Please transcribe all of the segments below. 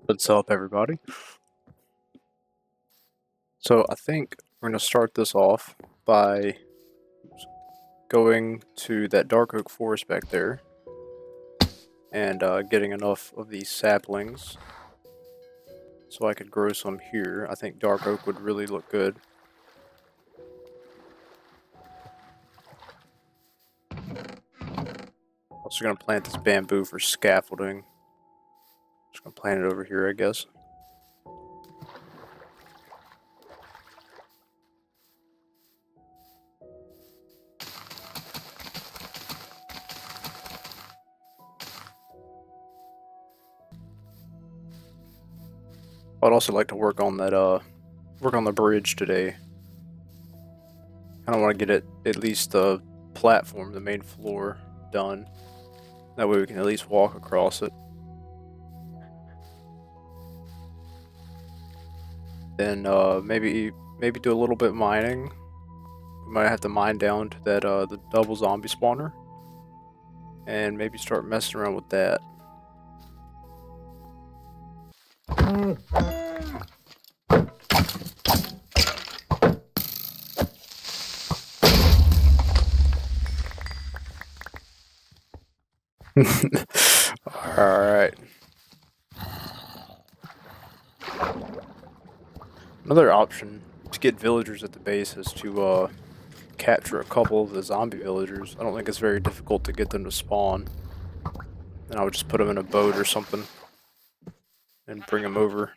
What's up, everybody? So I think we're going to start this off by going to that dark oak forest back there and getting enough of these saplings so I could grow some here. I think dark oak would really look good. Also going to plant this bamboo for scaffolding. Just going to plant it over here, I guess. I'd also like to work on that, work on the bridge today. I don't want to get it, at least the platform, the main floor, done. That way we can at least walk across it. Then maybe do a little bit of mining. We might have to mine down to that the double zombie spawner, and maybe start messing around with that. Alright. Another option to get villagers at the base is to capture a couple of the zombie villagers. I don't think it's very difficult to get them to spawn. And I would just put them in a boat or something and bring them over.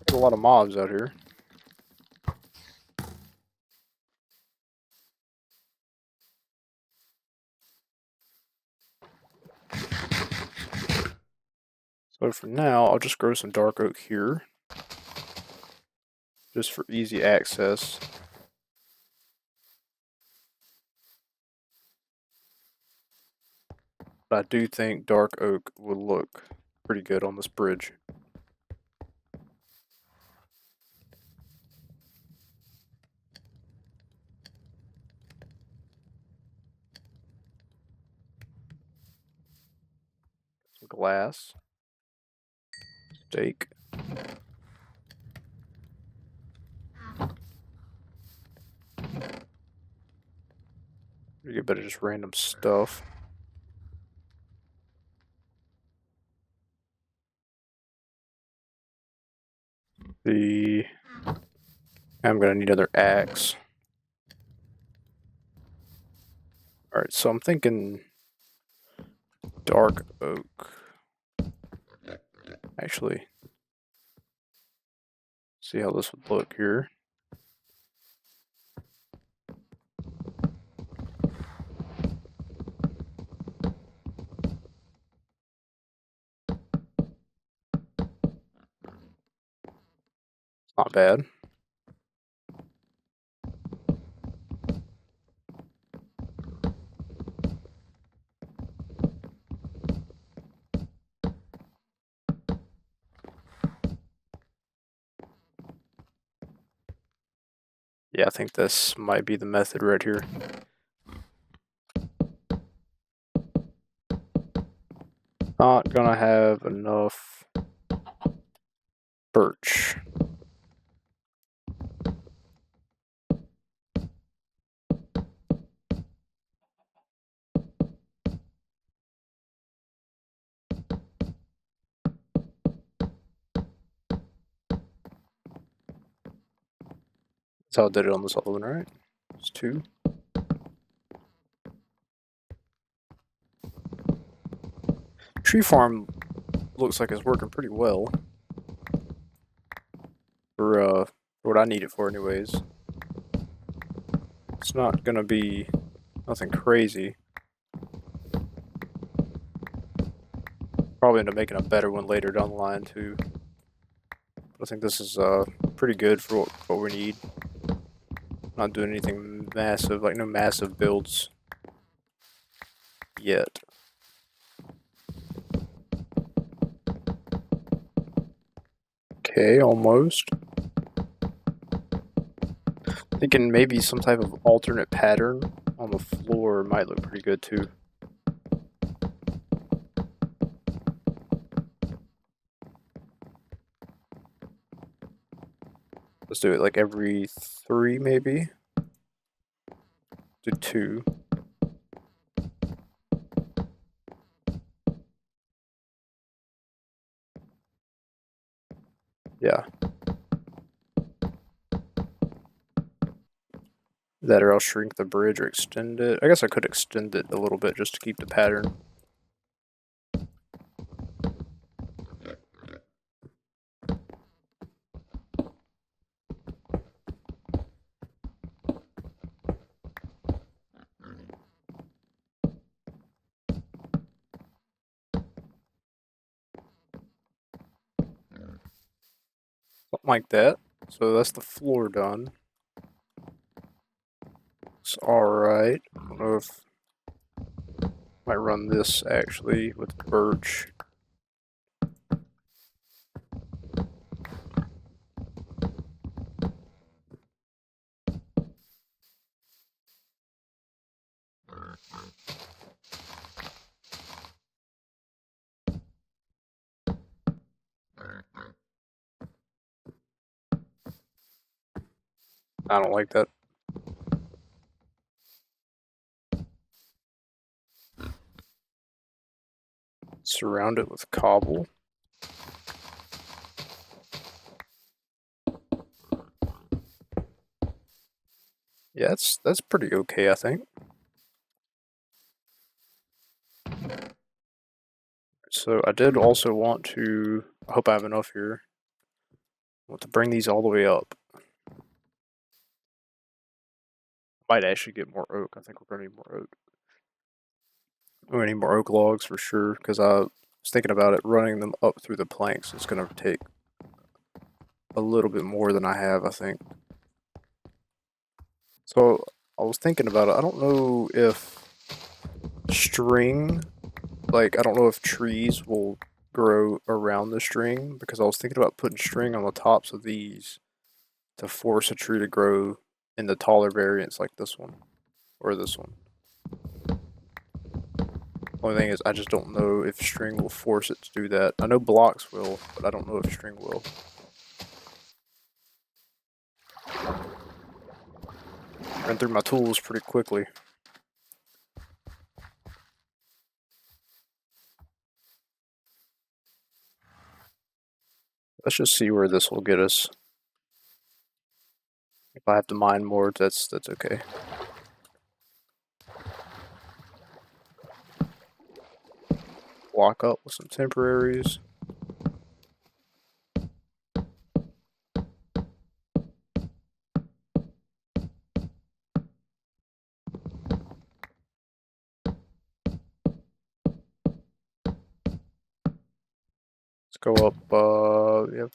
There's a lot of mobs out here. So for now, I'll just grow some dark oak here, just for easy access. But I do think dark oak would look pretty good on this bridge. Some glass. Steak. You get better just random stuff. I'm gonna need another axe. Alright, so I'm thinking dark oak. Actually, see how this would look here. Not bad. Yeah, I think this might be the method right here. Not gonna have enough birch. That's how I did it on this other one, right? It's 2. Tree farm looks like it's working pretty well. For what I need it for anyways. It's not gonna be nothing crazy. Probably end up making a better one later down the line too. But I think this is pretty good for what we need. Not doing anything massive, like no massive builds yet. Okay, almost. Thinking maybe some type of alternate pattern on the floor might look pretty good too. Let's do it like every 3 maybe. Do 2. Yeah. That or I'll shrink the bridge or extend it. I guess I could extend it a little bit just to keep the pattern. Something like that. So that's the floor done. It's alright. I don't know if I might run this actually with birch. I don't like that. Surround it with cobble. Yeah, that's pretty okay, I think. So I did also want to, I hope I have enough here. I want to bring these all the way up. Might actually get more oak. I think we're gonna need more oak. We're gonna need more oak logs for sure, because I was thinking about it, running them up through the planks. It's gonna take a little bit more than I have, I think. So I was thinking about it. I don't know if string, like, I don't know if trees will grow around the string, because I was thinking about putting string on the tops of these to force a tree to grow in the taller variants like this one or this one. Only thing is, I just don't know if string will force it to do that. I know blocks will, but I don't know if string will. Ran through my tools pretty quickly. Let's just see where this will get us. If I have to mine more, that's okay. Block up with some temporaries. Let's go up. Yeah,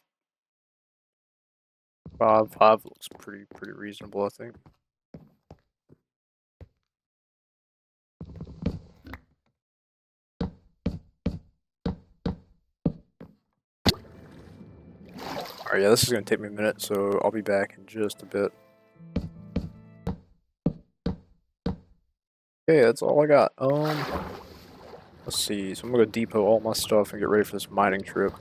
5. 5 looks pretty reasonable, I think. Alright, yeah, this is gonna take me a minute, so I'll be back in just a bit. Okay, that's all I got. Let's see. So I'm gonna depot all my stuff and get ready for this mining trip.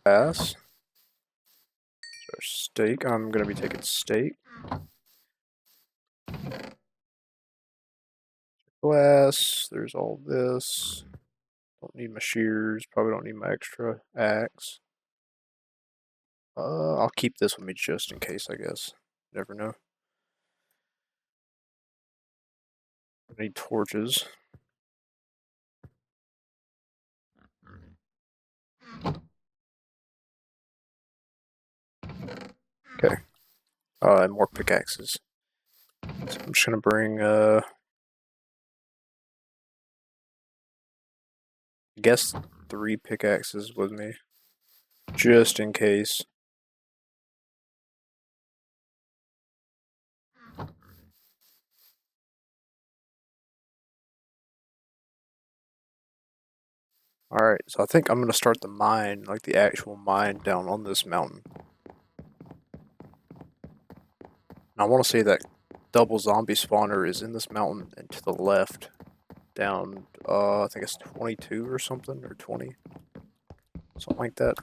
Pass. Our steak. I'm gonna be taking steak. Glass. There's all this. Don't need my shears. Probably don't need my extra axe. I'll keep this with me just in case, I guess. Never know. I need torches. Okay. And more pickaxes. So I'm just gonna bring, I guess 3 pickaxes with me. Just in case. Alright, so I think I'm gonna start the mine, like the actual mine down on this mountain. I want to say that double zombie spawner is in this mountain and to the left, down, I think it's 22 or something, or 20, something like that.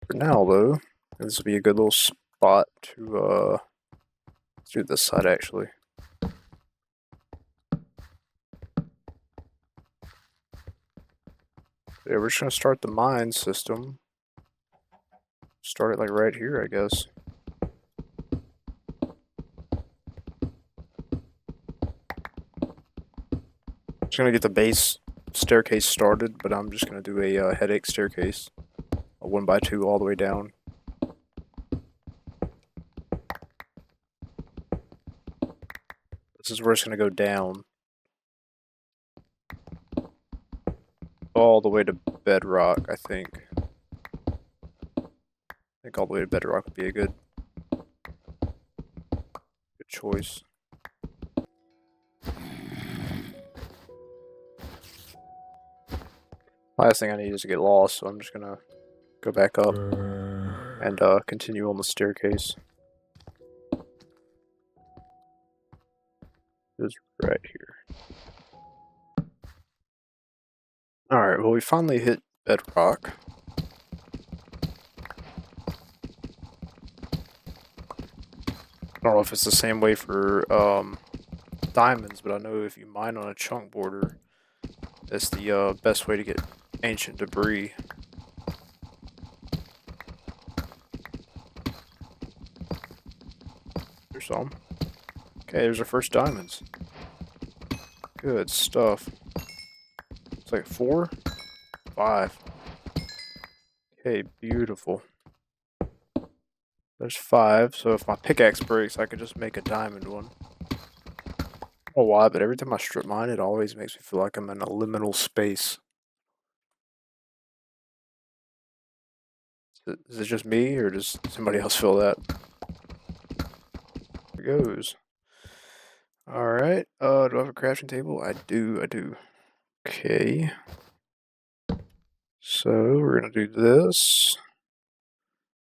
For now, though, this would be a good little spot to, let's do this side, actually. Yeah, we're just gonna start the mine system. Start it, like, right here, I guess. Just gonna get the base staircase started, but I'm just gonna do a headache staircase. A 1x2 all the way down. This is where it's gonna go down. All the way to bedrock, I think. I think all the way to bedrock would be a good choice. Last thing I need is to get lost, so I'm just gonna go back up and continue on the staircase. Just right here. Alright, well we finally hit bedrock. I don't know if it's the same way for diamonds, but I know if you mine on a chunk border, that's the best way to get ancient debris. There's some. Okay, there's our first diamonds. Good stuff. It's like 4, 5. Okay, beautiful. There's 5, so if my pickaxe breaks, I could just make a diamond one. I don't know why, but every time I strip mine, it always makes me feel like I'm in a liminal space. Is it just me, or does somebody else feel that? There it goes. Alright, do I have a crafting table? I do. Okay. So, we're gonna do this.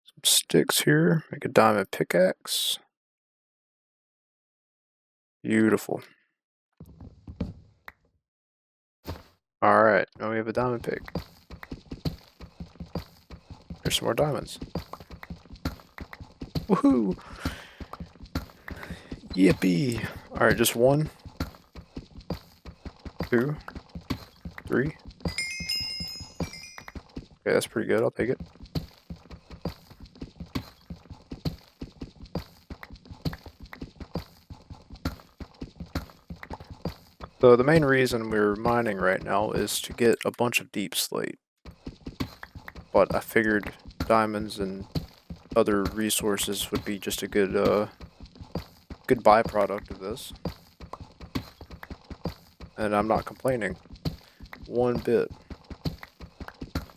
Some sticks here, make a diamond pickaxe. Beautiful. Alright, now we have a diamond pick. There's some more diamonds. Woohoo! Yippee! Alright, just 1, 2, 3. Okay, that's pretty good. I'll take it. So the main reason we're mining right now is to get a bunch of deep slate. But I figured diamonds and other resources would be just a good good byproduct of this. And I'm not complaining one bit.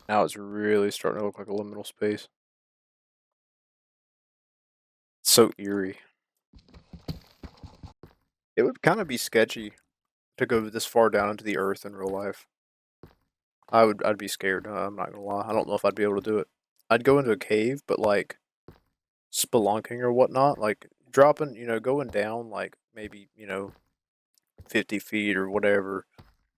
Now it's really starting to look like a liminal space. It's so eerie. It would kind of be sketchy to go this far down into the earth in real life. I'd be scared, I'm not gonna lie. I don't know if I'd be able to do it. I'd go into a cave, but like spelunking or whatnot, like dropping, going down like maybe, 50 feet or whatever,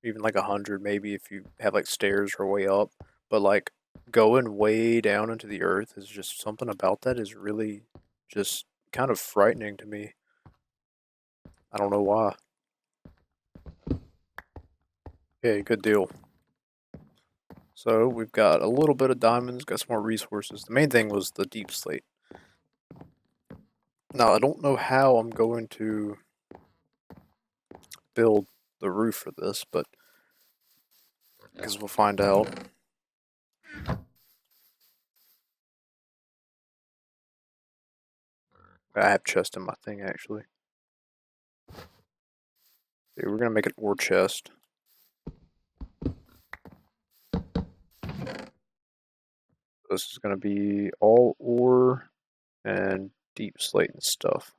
even like 100 maybe if you have like stairs or way up. But like going way down into the earth is just something about that is really just kind of frightening to me. I don't know why. Okay, good deal. So we've got a little bit of diamonds, got some more resources. The main thing was the deep slate. Now I don't know how I'm going to build the roof for this, but because we'll find out. I have chest in my thing actually. Okay, we're gonna make an ore chest. This is gonna be all ore and deep slate and stuff.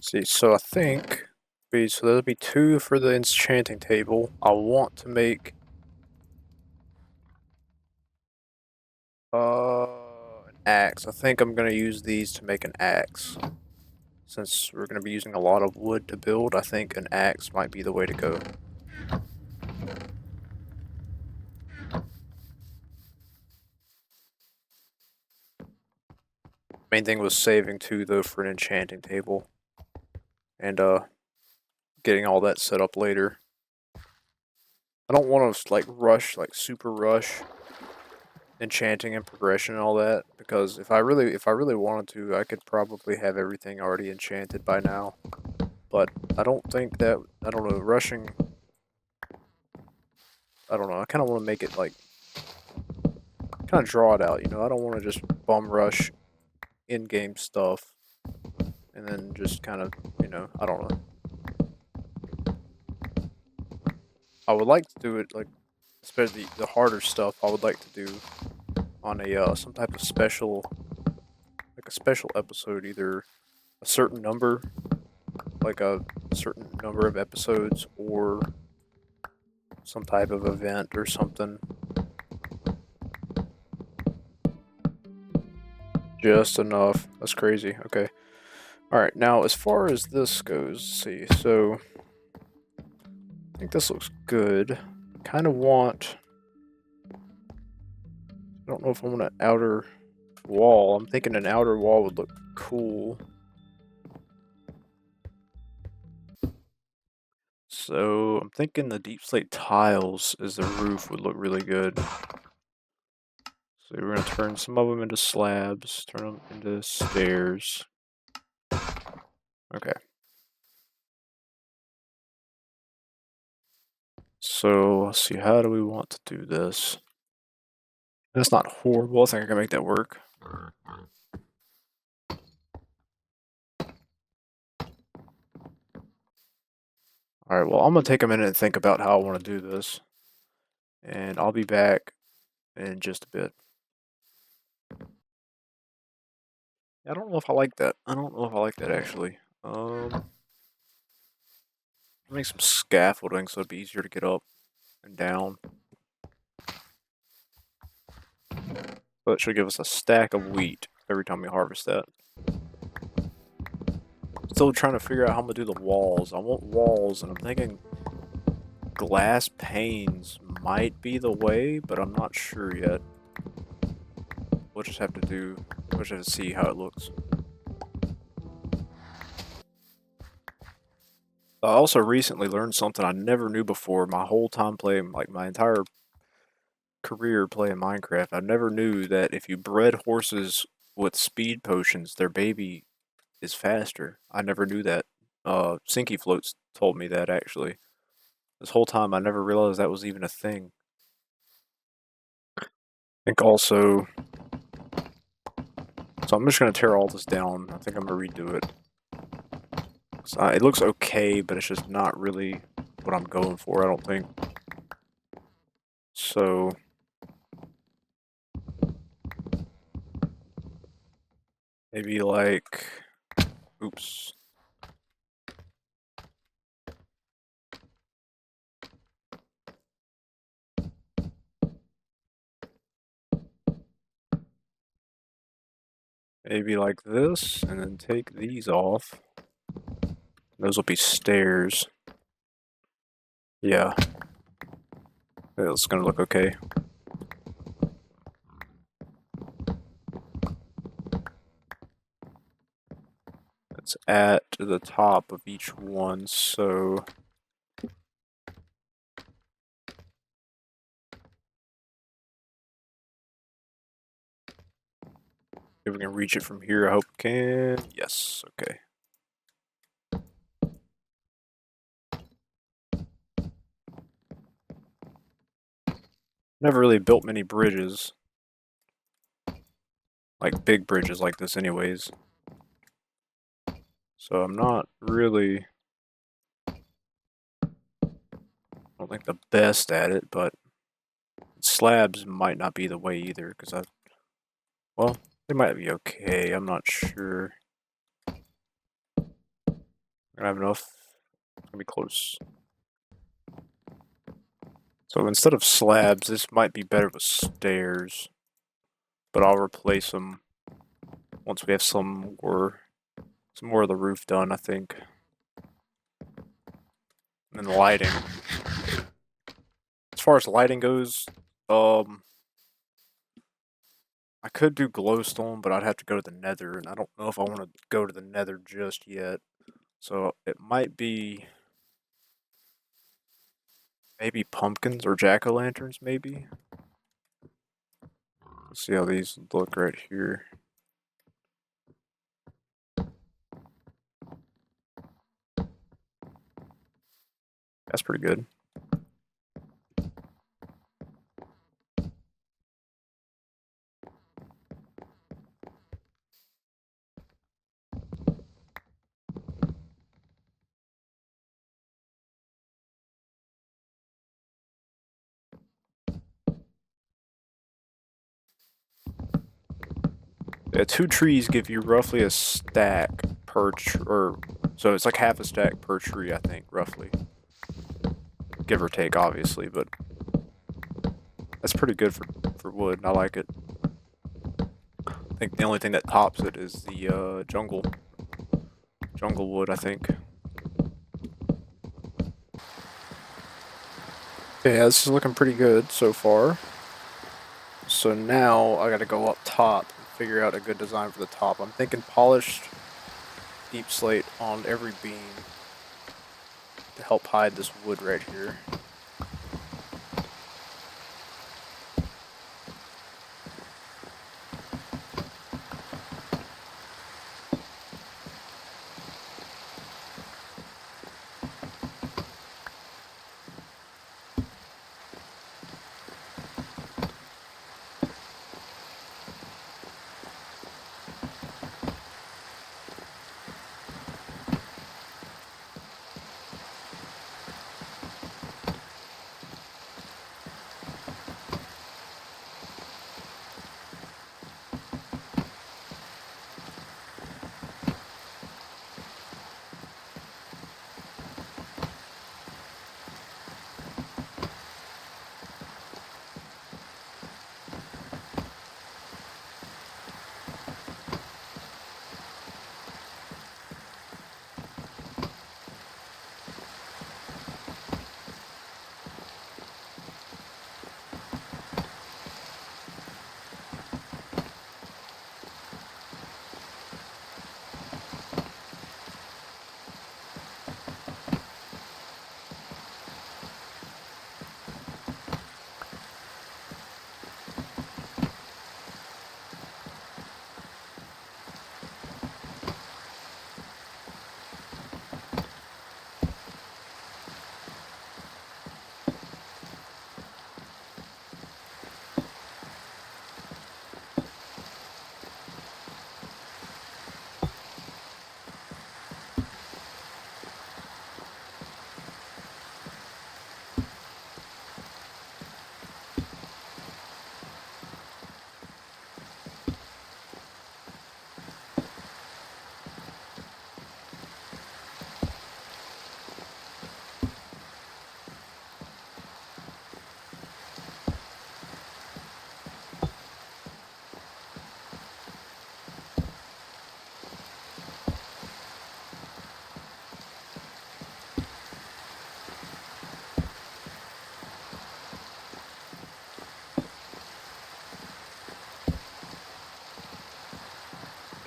See, so I think, so there'll be 2 for the enchanting table. I want to make an axe. I think I'm gonna use these to make an axe. Since we're gonna be using a lot of wood to build, I think an axe might be the way to go. Main thing was saving 2 though for an enchanting table. And getting all that set up later. I don't want to like rush, like super rush enchanting and progression and all that, because if I really wanted to, I could probably have everything already enchanted by now. But I don't think that, I don't know, rushing, I don't know, I kind of want to make it like, kind of draw it out, you know, I don't want to just bum rush in-game stuff and then just kind of, you know, I don't know. I would like to do it like, especially the harder stuff, I would like to do on a some type of special, like a special episode, either a certain number, like a certain number of episodes, or some type of event or something. Just enough. That's crazy. Okay. Alright, now as far as this goes, let's see, so I think this looks good. Kind of want, I don't know if I want an outer wall. I'm thinking an outer wall would look cool. So I'm thinking the deep slate tiles as the roof would look really good. So we're going to turn some of them into slabs, turn them into stairs. Okay. So let's see, how do we want to do this? That's not horrible. I think I can make that work. Alright, well, I'm going to take a minute and think about how I want to do this. And I'll be back in just a bit. I don't know if I like that. I don't know if I like that, actually. Make some scaffolding so it'd be easier to get up and down. So it should give us a stack of wheat every time we harvest that. Still trying to figure out how I'm going to do the walls. I want walls, and I'm thinking glass panes might be the way, but I'm not sure yet. We'll just have to see how it looks. I also recently learned something I never knew before. My whole time playing, like my entire career playing Minecraft, I never knew that if you bred horses with speed potions, their baby is faster. I never knew that. Sinky Floats told me that, actually. This whole time I never realized that was even a thing. I think also, so I'm just going to tear all this down. I think I'm going to redo it. It looks okay, but it's just not really what I'm going for, I don't think. So maybe like, oops. Maybe like this, and then take these off. Those will be stairs. Yeah. It's gonna look okay. It's at the top of each one, so if we can reach it from here, I hope we can. Yes, okay. Never really built many bridges. Like big bridges like this anyways. So I'm not really, I don't think the best at it, but slabs might not be the way either, because well, they might be okay, I'm not sure. gonna have enough. It's gonna be close. So instead of slabs, this might be better with stairs. But I'll replace them once we have some more of the roof done, I think. And the lighting. As far as lighting goes, I could do glowstone, but I'd have to go to the nether, and I don't know if I want to go to the nether just yet. So it might be maybe pumpkins or jack-o'-lanterns, maybe. Let's see how these look right here. That's pretty good. Yeah, 2 trees give you roughly a stack per so it's like half a stack per tree, I think, roughly. Give or take, obviously, but that's pretty good for wood, and I like it. I think the only thing that tops it is the jungle wood, I think. Yeah, this is looking pretty good so far. So now I gotta go up top and figure out a good design for the top. I'm thinking polished deep slate on every beam to help hide this wood right here.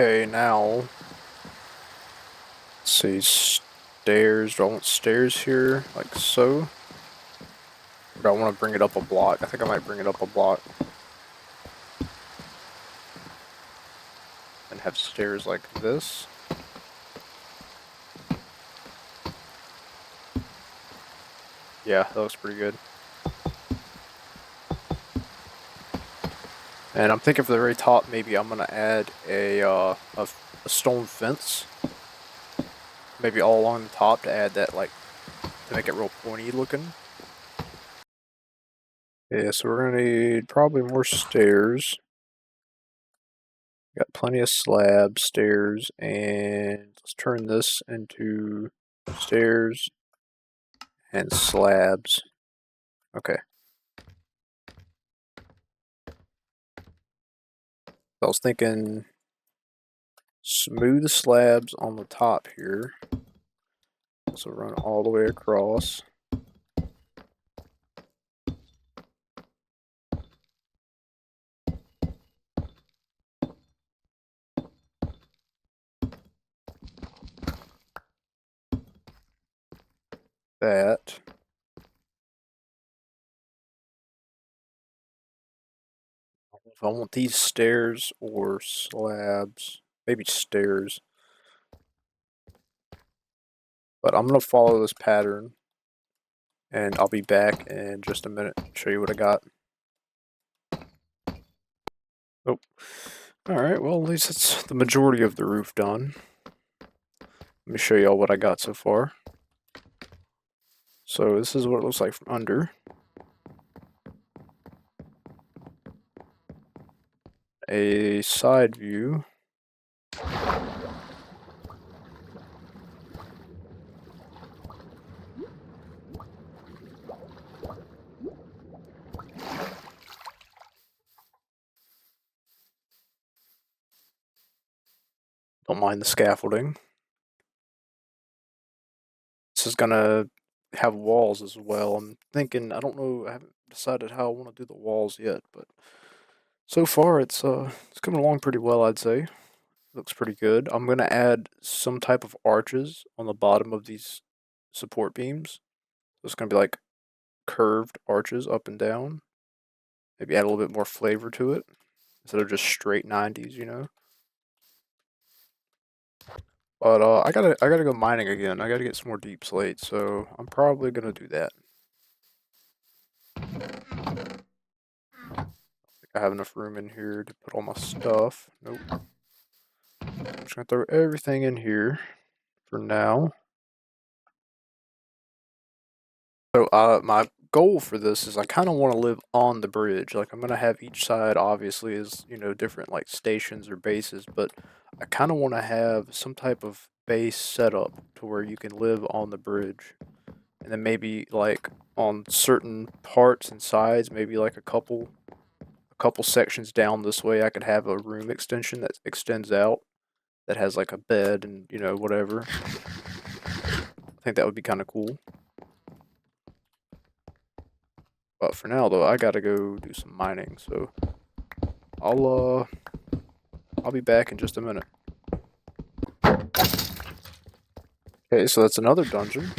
Okay, now let's see, stairs. Do I want stairs here, like so? Or do I want to bring it up a block? I think I might bring it up a block and have stairs like this. Yeah, that looks pretty good. And I'm thinking for the very top, maybe I'm gonna add a stone fence, maybe all along the top to add that, like, to make it real pointy looking. Yeah, so we're gonna need probably more stairs. Got plenty of slabs, stairs, and let's turn this into Stairs and slabs. Okay. I was thinking smooth slabs on the top here. So run all the way across. That. If I want these stairs or slabs, maybe stairs. But I'm going to follow this pattern, and I'll be back in just a minute to show you what I got. Oh, alright, well, at least it's the majority of the roof done. Let me show y'all what I got so far. So this is what it looks like from under. A side view. Don't mind the scaffolding. This is gonna have walls as well. I'm thinking, I don't know, I haven't decided how I want to do the walls yet, but so far it's coming along pretty well, I'd say. Looks pretty good. I'm gonna add some type of arches on the bottom of these support beams. So it's gonna be like curved arches up and down. Maybe add a little bit more flavor to it instead of just straight 90s, you know. But I gotta go mining again. I gotta get some more deep slate, so I'm probably gonna do that. I have enough room in here to put all my stuff. Nope. I'm just gonna throw everything in here for now. So my goal for this is I kind of want to live on the bridge. Like I'm gonna have each side obviously is, you know, different like stations or bases, but I kind of want to have some type of base setup to where you can live on the bridge. And then maybe like on certain parts and sides, maybe like a couple sections down this way I could have a room extension that extends out that has like a bed and, you know, whatever. I think that would be kind of cool. But for now though, I gotta go do some mining, so I'll be back in just a minute. Okay, so that's another dungeon.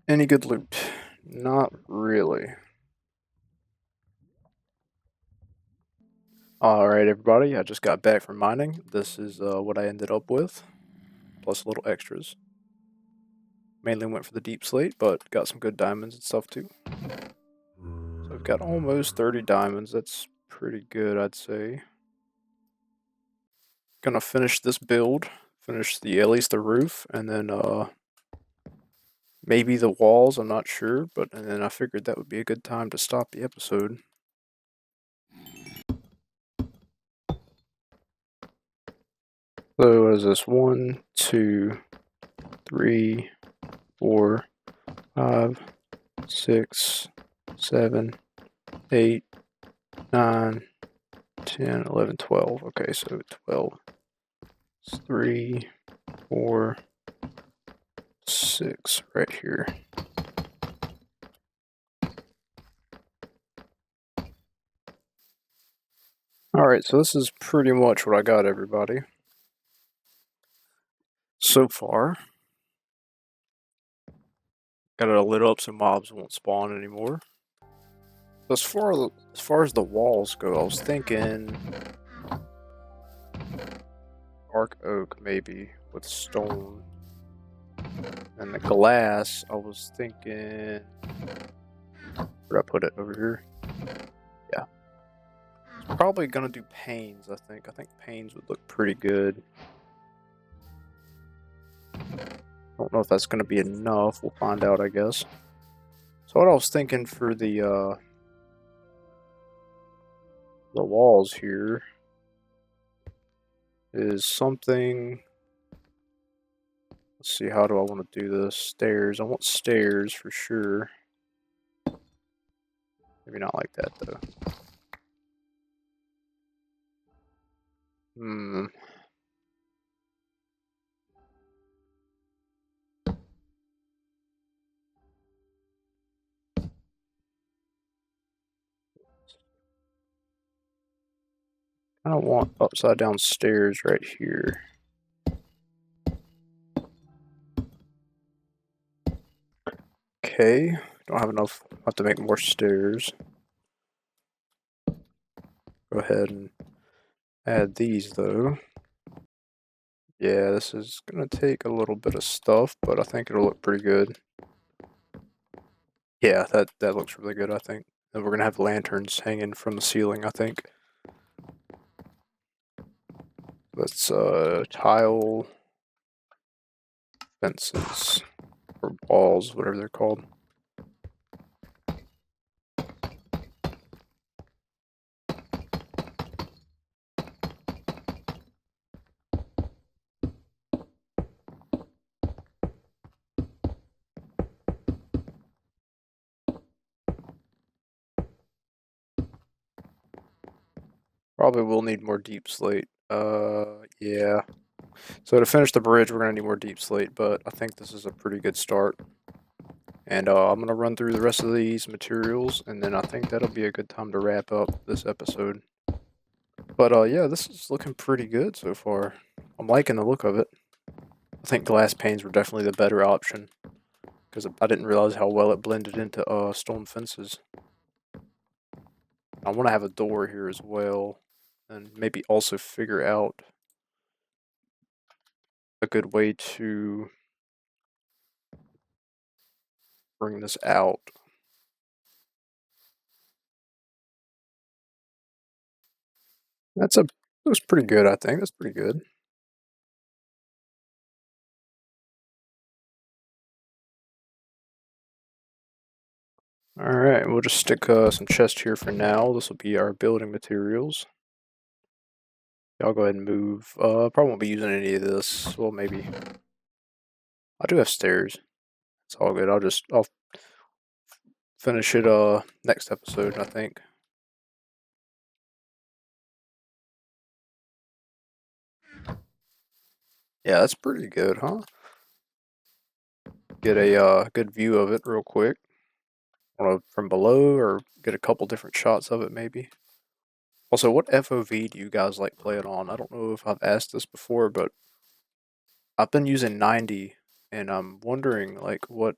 Any good loot? Not really. Alright everybody, I just got back from mining. This is what I ended up with, plus little extras. Mainly went for the deep slate, but got some good diamonds and stuff too. So I've got almost 30 diamonds, that's pretty good I'd say. Gonna finish this build, finish at least the roof, and then maybe the walls, I'm not sure, but and then I figured that would be a good time to stop the episode. So what is this? 1, 2, 3, 4, 5, 6, 7, 8, 9, 10, 11, 12. Okay, so 12. It's 3, 4, 6 right here. Alright, so this is pretty much what I got, everybody. So far. Got it lit up so mobs won't spawn anymore. As far as the walls go, I was thinking dark oak maybe with stone. And the glass, I was thinking, where'd I put it? Over here? Yeah. Probably gonna do panes, I think. I think panes would look pretty good. Don't know if that's gonna be enough. We'll find out, I guess. So what I was thinking for the walls here is something Let's see, how do I want to do this? Stairs. I want stairs for sure. Maybe not like that, though. Hmm. I don't want upside down stairs right here. Okay. Don't have enough. I'll have to make more stairs. Go ahead and add these, though. Yeah, this is gonna take a little bit of stuff, but I think it'll look pretty good. Yeah, that looks really good, I think. And we're gonna have lanterns hanging from the ceiling, I think. Let's tile fences or walls, whatever they're called. Probably will need more deep slate. Yeah. So to finish the bridge, we're gonna need more deep slate, but I think this is a pretty good start. And I'm gonna run through the rest of these materials, and then I think that'll be a good time to wrap up this episode. But yeah, this is looking pretty good so far. I'm liking the look of it. I think glass panes were definitely the better option, because I didn't realize how well it blended into stone fences. I want to have a door here as well, and maybe also figure out a good way to bring this out. Looks pretty good, I think. That's pretty good. Alright, we'll just stick some chests here for now. This will be our building materials. I'll go ahead and move. Probably won't be using any of this. Well, maybe. I do have stairs. It's all good. I'll finish it next episode, I think. Yeah, that's pretty good, huh? Get a good view of it real quick. From below, or get a couple different shots of it, maybe. Also, what FOV do you guys like playing on? I don't know if I've asked this before, but I've been using 90, and I'm wondering like what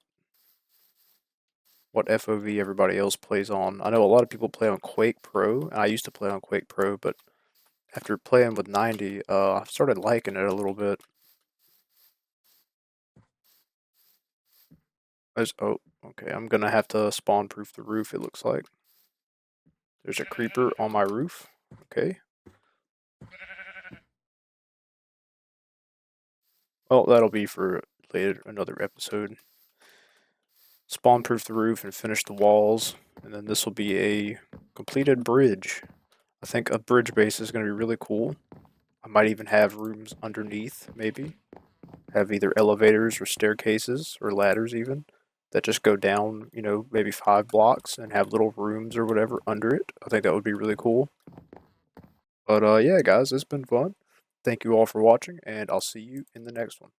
FOV everybody else plays on. I know a lot of people play on Quake Pro, and I used to play on Quake Pro, but after playing with 90, I've started liking it a little bit. Oh, okay, I'm gonna have to spawn proof the roof, it looks like. There's a creeper on my roof. Okay. Well, that'll be for later, another episode. Spawn proof the roof and finish the walls, and then this will be a completed bridge. I think a bridge base is going to be really cool. I might even have rooms underneath, maybe. Have either elevators or staircases or ladders even that just go down, maybe 5 blocks and have little rooms or whatever under it. I think that would be really cool. But yeah, guys, it's been fun. Thank you all for watching, and I'll see you in the next one.